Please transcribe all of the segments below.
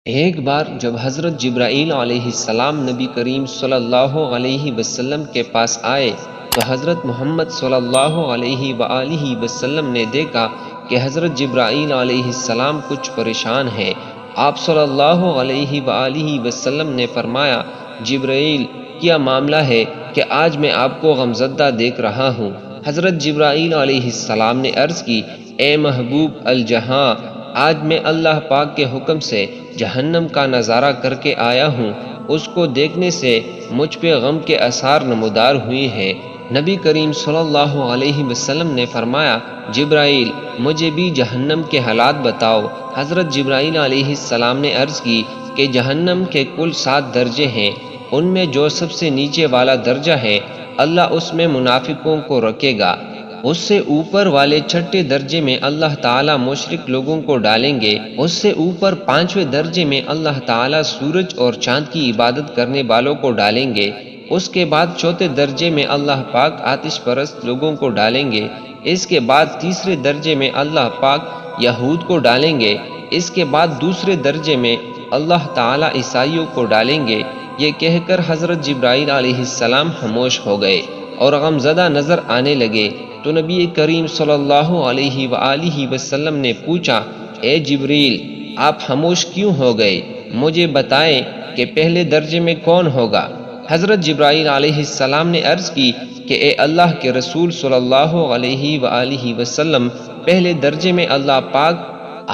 ایک بار جب حضرت جبرائیل علیہ السلام نبی کریم صلی اللہ علیہ وسلم کے پاس آئے تو حضرت محمد صلی اللہ علیہ وآلہ وسلم نے دیکھا کہ حضرت جبرائیل علیہ السلام کچھ پریشان ہیں۔ آپ صلی اللہ علیہ وآلہ وسلم نے فرمایا، جبرائیل کیا معاملہ ہے کہ آج میں آپ کو غمزدہ دیکھ رہا ہوں؟ حضرت جبرائیل علیہ السلام نے عرض کی، اے محبوب الجہاں، آج میں اللہ پاک کے حکم سے جہنم کا نظارہ کر کے آیا ہوں۔ اس کو دیکھنے سے مجھ پہ غم کے آثار نمودار ہوئے ہیں۔ نبی کریم صلی اللہ علیہ وسلم نے فرمایا، جبرائیل مجھے بھی جہنم کے حالات بتاؤ۔ حضرت جبرائیل علیہ السلام نے عرض کی کہ جہنم کے کل 7 درجے ہیں، ان میں جو سب سے نیچے والا درجہ ہے اللہ اس میں منافقوں کو رکھے گا۔ اس سے اوپر والے 6 درجے میں اللہ تعالیٰ مشرک لوگوں کو ڈالیں گے۔ اس سے اوپر 5ویں درجے میں اللہ تعالیٰ سورج اور چاند کی عبادت کرنے والوں کو ڈالیں گے۔ اس کے بعد 4 درجے میں اللہ پاک آتش پرست لوگوں کو ڈالیں گے۔ اس کے بعد 3 درجے میں اللہ پاک یہود کو ڈالیں گے۔ اس کے بعد 2 درجے میں اللہ تعالیٰ عیسائیوں کو ڈالیں گے۔ یہ کہہ کر حضرت جبرائیل علیہ السلام خاموش ہو گئے اور غمزدہ نظر آنے لگے۔ تو نبی کریم صلی اللہ علیہ وآلہ وسلم نے پوچھا، اے جبریل، آپ خاموش کیوں ہو گئے؟ مجھے بتائیں کہ پہلے درجے میں کون ہوگا؟ حضرت جبرائیل علیہ السلام نے عرض کی کہ اے اللہ کے رسول صلی اللہ علیہ وآلہ وسلم، پہلے درجے میں اللہ پاک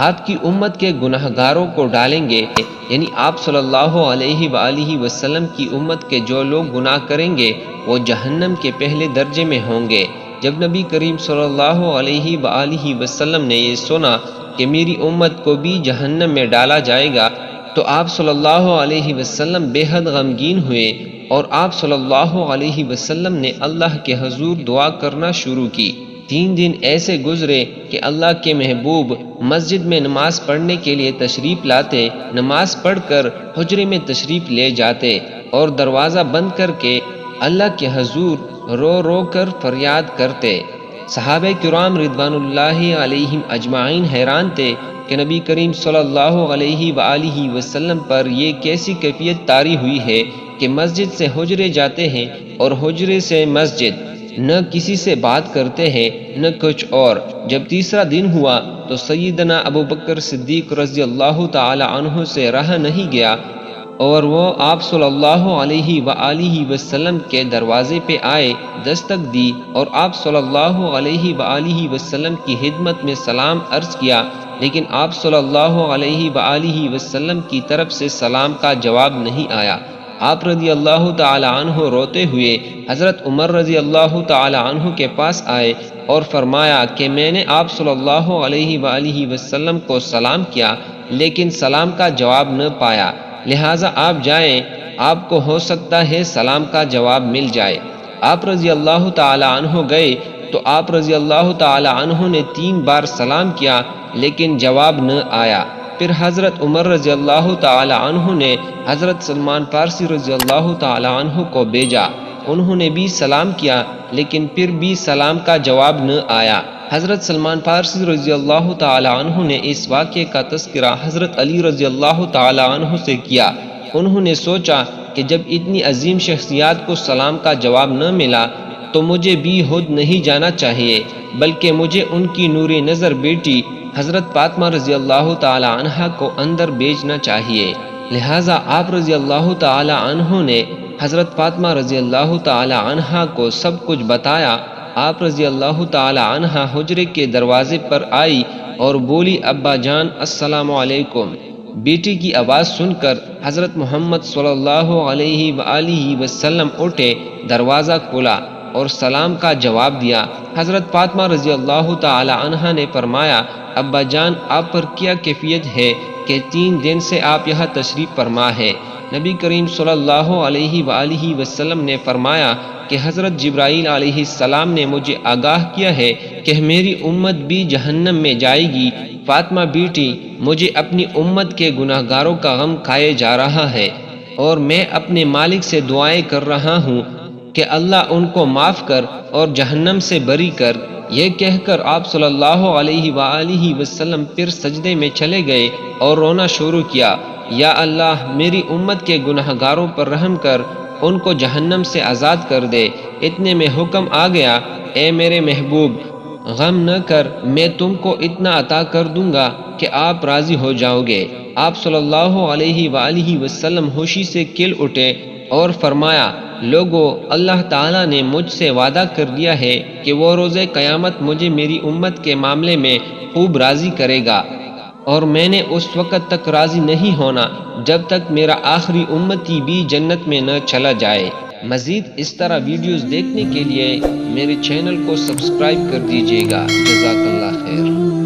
آپ کی امت کے گناہ گاروں کو ڈالیں گے، یعنی آپ صلی اللہ علیہ وآلہ وسلم کی امت کے جو لوگ گناہ کریں گے وہ جہنم کے پہلے درجے میں ہوں گے۔ جب نبی کریم صلی اللہ علیہ وآلہ وسلم نے یہ سنا کہ میری امت کو بھی جہنم میں ڈالا جائے گا تو آپ صلی اللہ علیہ وسلم بے حد غمگین ہوئے اور آپ صلی اللہ علیہ وسلم نے اللہ کے حضور دعا کرنا شروع کی۔ 3 دن ایسے گزرے کہ اللہ کے محبوب مسجد میں نماز پڑھنے کے لیے تشریف لاتے، نماز پڑھ کر حجرے میں تشریف لے جاتے اور دروازہ بند کر کے اللہ کے حضور رو رو کر فریاد کرتے۔ صحابہ کرام رضوان اللہ علیہم اجمعین حیران تھے کہ نبی کریم صلی اللہ علیہ وآلہ وسلم پر یہ کیسی کیفیت طاری ہوئی ہے کہ مسجد سے حجرے جاتے ہیں اور حجرے سے مسجد، نہ کسی سے بات کرتے ہیں نہ کچھ اور۔ جب 3 دن ہوا تو سیدنا ابو بکر صدیق رضی اللہ تعالی عنہ سے رہا نہیں گیا اور وہ آپ صلی اللہ علیہ وآلہ وسلم کے دروازے پہ آئے، دستک دی اور آپ صلی اللہ علیہ وآلہ وسلم کی خدمت میں سلام عرض کیا، لیکن آپ صلی اللہ علیہ وآلہ وسلم کی طرف سے سلام کا جواب نہیں آیا۔ آپ رضی اللہ تعالی عنہ روتے ہوئے حضرت عمر رضی اللہ تعالی عنہ کے پاس آئے اور فرمایا کہ میں نے آپ صلی اللہ علیہ وآلہ وسلم کو سلام کیا لیکن سلام کا جواب نہ پایا، لہٰذا آپ جائیں، آپ کو ہو سکتا ہے سلام کا جواب مل جائے۔ آپ رضی اللہ تعالی عنہ گئے تو آپ رضی اللہ تعالی عنہ نے 3 بار سلام کیا لیکن جواب نہ آیا۔ پھر حضرت عمر رضی اللہ تعالی عنہ نے حضرت سلمان فارسی رضی اللہ تعالی عنہ کو بھیجا، انہوں نے بھی سلام کیا لیکن پھر بھی سلام کا جواب نہ آیا۔ حضرت سلمان فارسی رضی اللہ تعالی عنہ نے اس واقعے کا تذکرہ حضرت علی رضی اللہ تعالی عنہ سے کیا۔ انہوں نے سوچا کہ جب اتنی عظیم شخصیات کو سلام کا جواب نہ ملا تو مجھے بھی خود نہیں جانا چاہیے بلکہ مجھے ان کی نوری نظر بیٹی حضرت فاطمہ رضی اللہ تعالی عنہ کو اندر بھیجنا چاہیے۔ لہٰذا آپ رضی اللہ تعالی عنہ نے حضرت فاطمہ رضی اللہ تعالی عنہ کو سب کچھ بتایا۔ آپ رضی اللہ تعالی عنہ حجرے کے دروازے پر آئی اور بولی، ابا جان السلام علیکم۔ بیٹی کی آواز سن کر حضرت محمد صلی اللہ علیہ وآلہ وسلم اٹھے، دروازہ کھولا اور سلام کا جواب دیا۔ حضرت فاطمہ رضی اللہ تعالی عنہ نے فرمایا، ابا جان آپ پر کیا کیفیت ہے کہ 3 دن سے آپ یہاں تشریف فرما ہے؟ نبی کریم صلی اللہ علیہ وآلہ وسلم نے فرمایا کہ حضرت جبرائیل علیہ السلام نے مجھے آگاہ کیا ہے کہ میری امت بھی جہنم میں جائے گی۔ فاطمہ بیٹی، مجھے اپنی امت کے گناہ گاروں کا غم کھائے جا رہا ہے اور میں اپنے مالک سے دعائیں کر رہا ہوں کہ اللہ ان کو معاف کر اور جہنم سے بری کر۔ یہ کہہ کر آپ صلی اللہ علیہ وآلہ وسلم پھر سجدے میں چلے گئے اور رونا شروع کیا یا اللہ میری امت کے گناہ گاروں پر رحم کر ان کو جہنم سے آزاد کر دے۔ اتنے میں حکم آ گیا، اے میرے محبوب غم نہ کر، میں تم کو اتنا عطا کر دوں گا کہ آپ راضی ہو جاؤ گے۔ آپ صلی اللہ علیہ وآلہ وسلم ہوشی سے کھل اٹھے اور فرمایا، لوگو اللہ تعالیٰ نے مجھ سے وعدہ کر لیا ہے کہ وہ روز قیامت مجھے میری امت کے معاملے میں خوب راضی کرے گا، اور میں نے اس وقت تک راضی نہیں ہونا جب تک میرا آخری امتی بھی جنت میں نہ چلا جائے۔ مزید اس طرح ویڈیوز دیکھنے کے لیے میرے چینل کو سبسکرائب کر دیجیے گا۔ جزاک اللہ خیر۔